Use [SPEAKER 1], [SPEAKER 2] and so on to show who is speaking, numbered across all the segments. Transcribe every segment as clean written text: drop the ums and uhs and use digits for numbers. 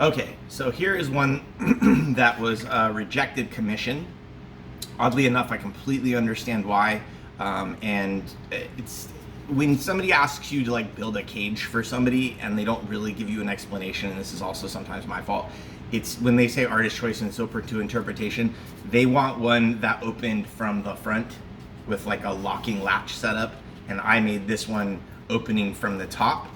[SPEAKER 1] Okay, so here is one that was a rejected commission. Oddly enough, I completely understand why. And it's when somebody asks you to like build a cage for somebody and they don't really give you an explanation, and this is also sometimes my fault. It's when they say artist choice and it's open to interpretation, they want one that opened from the front with like a locking latch setup, and I made this one opening from the top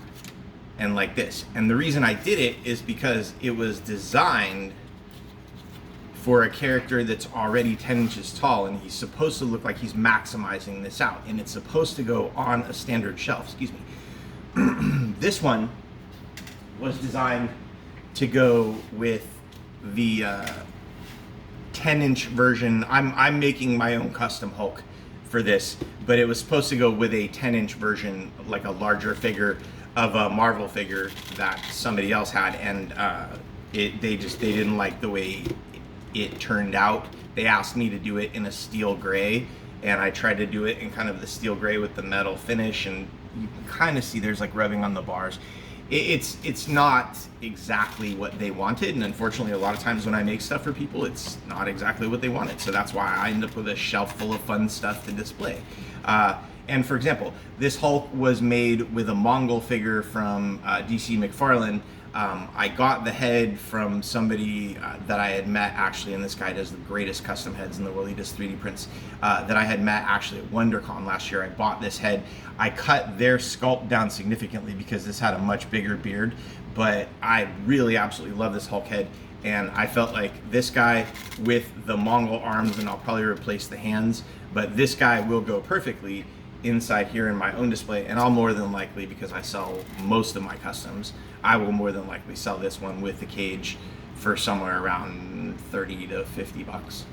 [SPEAKER 1] and like this. And the reason I did it is because it was designed for a character that's already 10 inches tall, and he's supposed to look like he's maximizing this out, and it's supposed to go on a standard shelf. Excuse me. This one was designed to go with the 10-inch version. I'm making my own custom Hulk for this, but it was supposed to go with a 10-inch version, like a larger figure of a Marvel figure that somebody else had, and they didn't like the way it turned out. They asked me to do it in a steel gray, and I tried to do it in kind of the steel gray with the metal finish, and you can kind of see there's like rubbing on the bars. It's not exactly what they wanted, and unfortunately a lot of times when I make stuff for people, it's not exactly what they wanted, so that's why I end up with a shelf full of fun stuff to display. And for example, this Hulk was made with a Mongol figure from DC McFarlane. I got the head from somebody that I had met actually, and this guy does the greatest custom heads in the world. He does 3D prints that I had met actually at WonderCon last year. I bought this head. I cut their sculpt down significantly because this had a much bigger beard, but I really absolutely love this Hulk head. And I felt like this guy with the Mongol arms, and I'll probably replace the hands, but this guy will go perfectly inside here in my own display, and I'll more than likely, because I sell most of my customs, I will more than likely sell this one with the cage for somewhere around 30 to 50 bucks.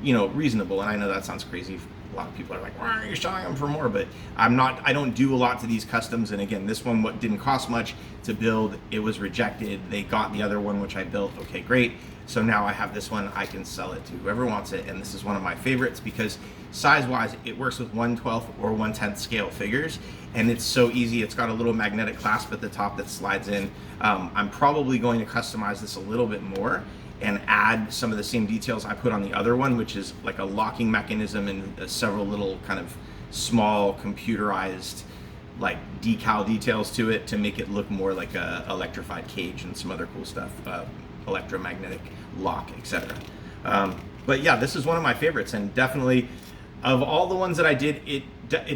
[SPEAKER 1] You know, reasonable, and I know that sounds crazy. A lot of people are like, why are you selling them for more? But I don't do a lot to these customs, and again, this one didn't cost much to build. It was rejected. They got the other one, which I built. Okay, great. So now I have this one, I can sell it to whoever wants it, and this is one of my favorites because size-wise, it works with 1/12 or 1/10 scale figures, and it's so easy. It's got a little magnetic clasp at the top that slides in. I'm probably going to customize this a little bit more and add some of the same details I put on the other one, which is like a locking mechanism and several little kind of small computerized like decal details to it to make it look more like a electrified cage and some other cool stuff, electromagnetic lock, etc. But yeah, this is one of my favorites, and definitely of all the ones that I did, it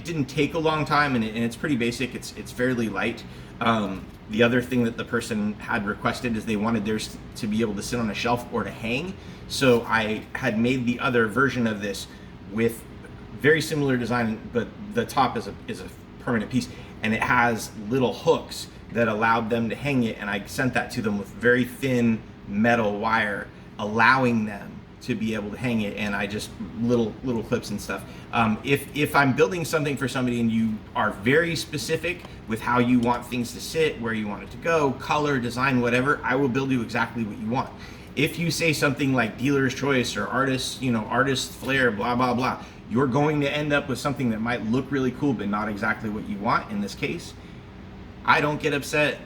[SPEAKER 1] didn't take a long time, and it's pretty basic. It's fairly light. The other thing that the person had requested is they wanted theirs to be able to sit on a shelf or to hang. So I had made the other version of this with very similar design, but the top is a permanent piece, and it has little hooks that allowed them to hang it, and I sent that to them with very thin metal wire, allowing them to be able to hang it, and I just little clips and stuff. If I'm building something for somebody and you are very specific with how you want things to sit, where you want it to go, color, design, whatever, I will build you exactly what you want. If you say something like dealer's choice or artist flair, blah blah blah, you're going to end up with something that might look really cool but not exactly what you want. In this case, I don't get upset.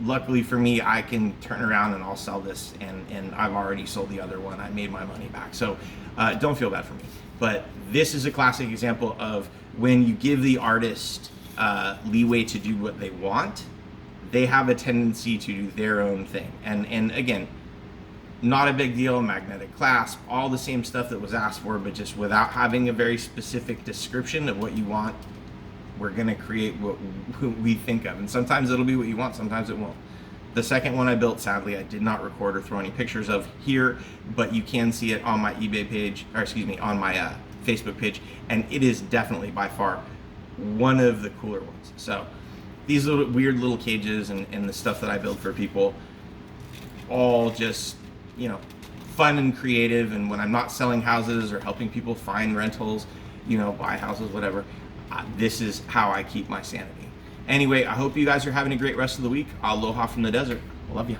[SPEAKER 1] Luckily for me, I can turn around and I'll sell this, and I've already sold the other one. I made my money back, so don't feel bad for me. But this is a classic example of when you give the artist leeway to do what they want, they have a tendency to do their own thing. And again, not a big deal, magnetic clasp, all the same stuff that was asked for, but just without having a very specific description of what you want, we're gonna create what we think of. And sometimes it'll be what you want, sometimes it won't. The second one I built, sadly, I did not record or throw any pictures of here, but you can see it on my eBay page, or excuse me, on my Facebook page, and it is definitely by far one of the cooler ones. So these little weird little cages and the stuff that I build for people, all just, you know, fun and creative. And when I'm not selling houses or helping people find rentals, you know, buy houses, whatever, this is how I keep my sanity. Anyway, I hope you guys are having a great rest of the week. Aloha from the desert. Love you.